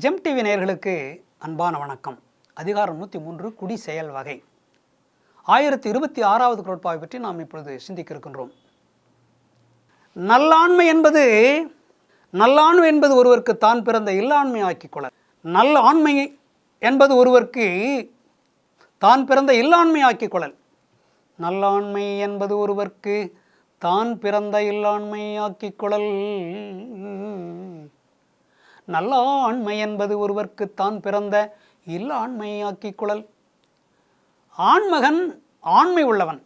GeM TV நேயர்களுக்கு அன்பான வணக்கம். அதிகாரம் 103 குடி செயல் வகை 1026வது குறட்பாவை பற்றி நாம் இப்பொழுது சிந்திக்க இருக்கின்றோம். நல்லாண்மை என்பது ஒருவருக்கு தான் பிறந்த இல்லாண்மை ஆக்கிக் கொள்ள. நல்ல ஆண்மை என்பது ஒருவருக்கு தான் பிறந்த இல்லாண்மை ஆக்கிக் கொள்ளல். நல்லாண்மை என்பது ஒருவருக்கு தான் பிறந்த இல்லாண்மை ஆக்கிக் கொள்ளல். நல்ல ஆண்மை என்பது ஒருவருக்கு தான் பிறந்த இல்லாண்மை ஆக்கிக் கொள்ளல். ஆண்மகன் ஆண்மை உள்ளவன்,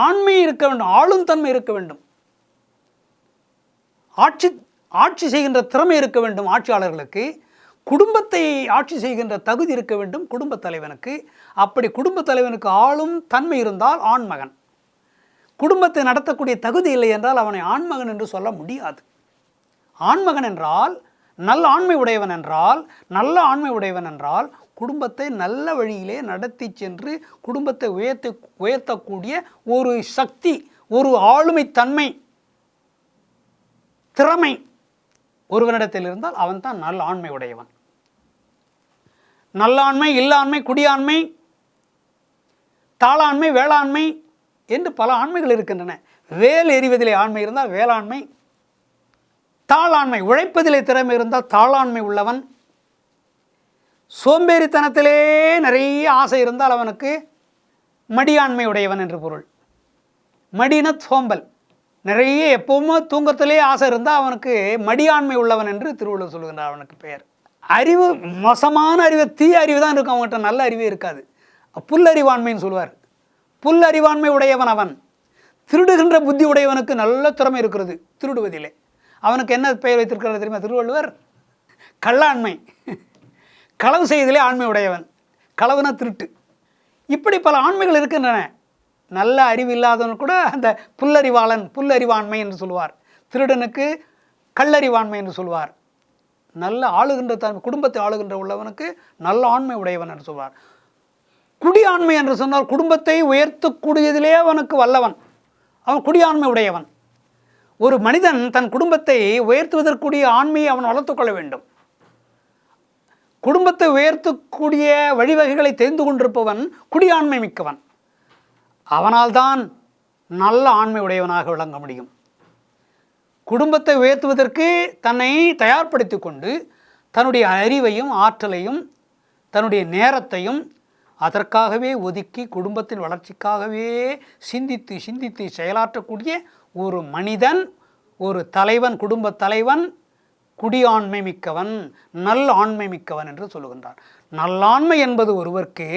ஆண்மை இருக்க வேண்டும், ஆளும் தன்மை இருக்க வேண்டும், ஆட்சி செய்கின்ற திறமை இருக்க வேண்டும். ஆட்சியாளர்களுக்கு குடும்பத்தை ஆட்சி செய்கின்ற தகுதி இருக்க வேண்டும் குடும்பத் தலைவனுக்கு. அப்படி குடும்பத் தலைவனுக்கு ஆளும் தன்மை இருந்தால் ஆண்மகன். குடும்பத்தை நடத்தக்கூடிய தகுதி இல்லை என்றால் அவனை ஆண்மகன் என்று சொல்ல முடியாது. ஆண்மகன் என்றால் நல்ல ஆண்மை உடையவன் என்றால் குடும்பத்தை நல்ல வழியிலே நடத்தி சென்று குடும்பத்தை உயர்த்தக்கூடிய ஒரு சக்தி, ஒரு ஆளுமை தன்மை, திறமை ஒருவனிடத்தில் இருந்தால் அவன் தான் நல்ல ஆண்மை உடையவன். நல்லாண்மை, இல்லாண்மை, குடியாண்மை, தாளாண்மை, வேளாண்மை என்று பல ஆண்மைகள் இருக்கின்றன. வேல் எறிவதிலே ஆண்மை இருந்தால் வேளாண்மை, தாளாண்மை உழைப்பதிலே திறமை இருந்தால் தாளாண்மை உள்ளவன், சோம்பேறித்தனத்திலே நிறைய ஆசை இருந்தால் அவனுக்கு மடியாண்மை உடையவன் என்று பொருள். மடின சோம்பல், நிறைய எப்பவுமே தூங்கத்திலே ஆசை இருந்தால் அவனுக்கு மடியாண்மை உள்ளவன் என்று திருவள்ளுவர் சொல்லுகின்றார். அவனுக்கு பெயர். அறிவு மோசமான அறிவு, தீய அறிவு தான் இருக்கும், அவன்கிட்ட நல்ல அறிவே இருக்காது. புல்லறிவாண்மைன்னு சொல்லுவார். புல்லறிவாண்மை உடையவன் அவன். திருடுகின்ற புத்தி உடையவனுக்கு நல்ல திறமை இருக்கிறது திருடுவதிலே. அவனுக்கு என்ன பெயர் வைத்திருக்கிறார் தெரியுமா திருவள்ளுவர்? கள்ளாண்மை. களவு செய்வதிலே ஆண்மை உடையவன். களவுனா திருட்டு. இப்படி பல ஆண்மைகள் இருக்கின்றன. நல்ல அறிவு இல்லாதவன் கூட அந்த புல்லறிவாண்மை என்று சொல்லுவார். திருடனுக்கு கள்ளறிவாண்மை என்று சொல்வார். நல்ல ஆளுகின்ற குடும்பத்தை ஆளுகின்ற உள்ளவனுக்கு நல்ல ஆண்மை உடையவன் என்று சொல்வார். குடியாண்மை என்று சொன்னால் குடும்பத்தை உயர்த்தக்கூடியதிலே அவனுக்கு வல்லவன், அவன் குடியாண்மை உடையவன். ஒரு மனிதன் தன் குடும்பத்தை உயர்த்துவதற்குரிய ஆண்மையை அவன் வளர்த்துக்கொள்ள வேண்டும். குடும்பத்தை உயர்த்தக்கூடிய வழிவகைகளை தெரிந்து கொண்டிருப்பவன் குடியாண்மை மிக்கவன். அவனால் தான் நல்ல ஆண்மை உடையவனாக விளங்க முடியும். குடும்பத்தை உயர்த்துவதற்கு தன்னை தயார்படுத்தி கொண்டு தன்னுடைய அறிவையும் ஆற்றலையும் தன்னுடைய நேரத்தையும் அதற்காகவே ஒதுக்கி குடும்பத்தின் வளர்ச்சிக்காகவே சிந்தித்து செயலாற்றக்கூடிய ஒரு மனிதன், ஒரு தலைவன், குடும்ப தலைவன் குடியாண்மை மிக்கவன், நல்ல ஆண்மை மிக்கவன் என்று சொல்லுகின்றார். நல்லாண்மை என்பது ஒருவருக்கு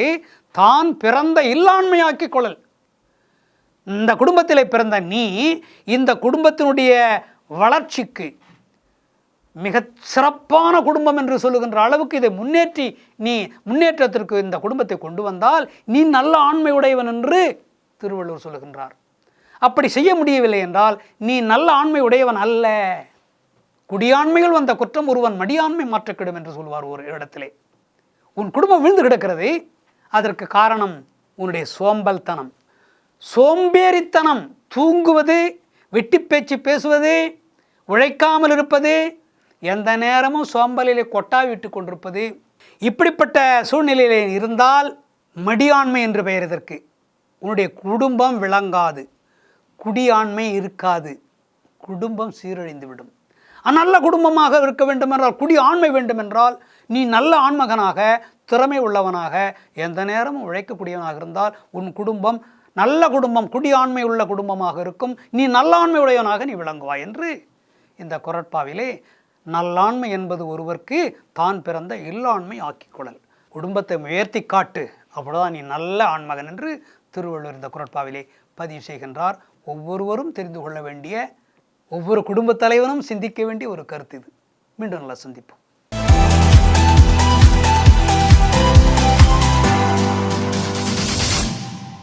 தான் பிறந்த இல்லாண்மை ஆக்கிக் கொள்ளல். இந்த குடும்பத்திலே பிறந்த நீ இந்த குடும்பத்தினுடைய வளர்ச்சிக்கு மிக சிறப்பான குடும்பம் என்று சொல்லுகின்ற அளவுக்கு இதை முன்னேற்றத்திற்கு இந்த குடும்பத்தை கொண்டு வந்தால் நீ நல்ல ஆண்மை உடையவன் என்று திருவள்ளுவர் சொல்லுகின்றார். அப்படி செய்ய முடியவில்லை என்றால் நீ நல்ல ஆண்மை உடையவன் அல்ல. குடியாண்மையில் வந்த குற்றம் ஒருவன் மடியாண்மை மாற்றக்கிடும் என்று சொல்வார் ஒரு இடத்திலே. உன் குடும்பம் விழுந்து கிடக்கிறது, அதற்கு காரணம் உன்னுடைய சோம்பல்தனம், சோம்பேறித்தனம், தூங்குவது, வெட்டி பேச்சு பேசுவது, உழைக்காமல் இருப்பது, எந்த நேரமும் சோம்பலிலே கொட்டாவிட்டு கொண்டிருப்பது. இப்படிப்பட்ட சூழ்நிலையிலே இருந்தால் மடியாண்மை என்று பெயர் இதற்கு. உன்னுடைய குடும்பம் விளங்காது, குடியாண்மை இருக்காது, குடும்பம் சீரழிந்துவிடும். நல்ல குடும்பமாக இருக்க வேண்டும் என்றால், குடி ஆண்மை வேண்டும் என்றால் நீ நல்ல ஆண்மகனாக திறமை உள்ளவனாக எந்த நேரமும் உழைக்கக்கூடியவனாக இருந்தால் உன் குடும்பம் நல்ல குடும்பம், குடி ஆண்மை உள்ள குடும்பமாக இருக்கும். நீ நல்லாண்மை உடையவனாக நீ விளங்குவாய் என்று இந்த குறட்பாவிலே நல்லாண்மை என்பது ஒருவருக்கு தான் பிறந்த இல்லாண்மை ஆக்கிக் கொள்ளல். குடும்பத்தை உயர்த்தி காட்டு, அப்பொழுதுதான் நீ நல்ல ஆண்மகன் என்று திருவள்ளுவர் இந்த குறட்பாவிலே பதிவு செய்கின்றார். ஒவ்வொருவரும் தெரிந்து கொள்ள வேண்டிய, ஒவ்வொரு குடும்பத் தலைவனும் சிந்திக்க வேண்டிய ஒரு கருத்து இது. மீண்டும் நல்லா சந்திப்போம்.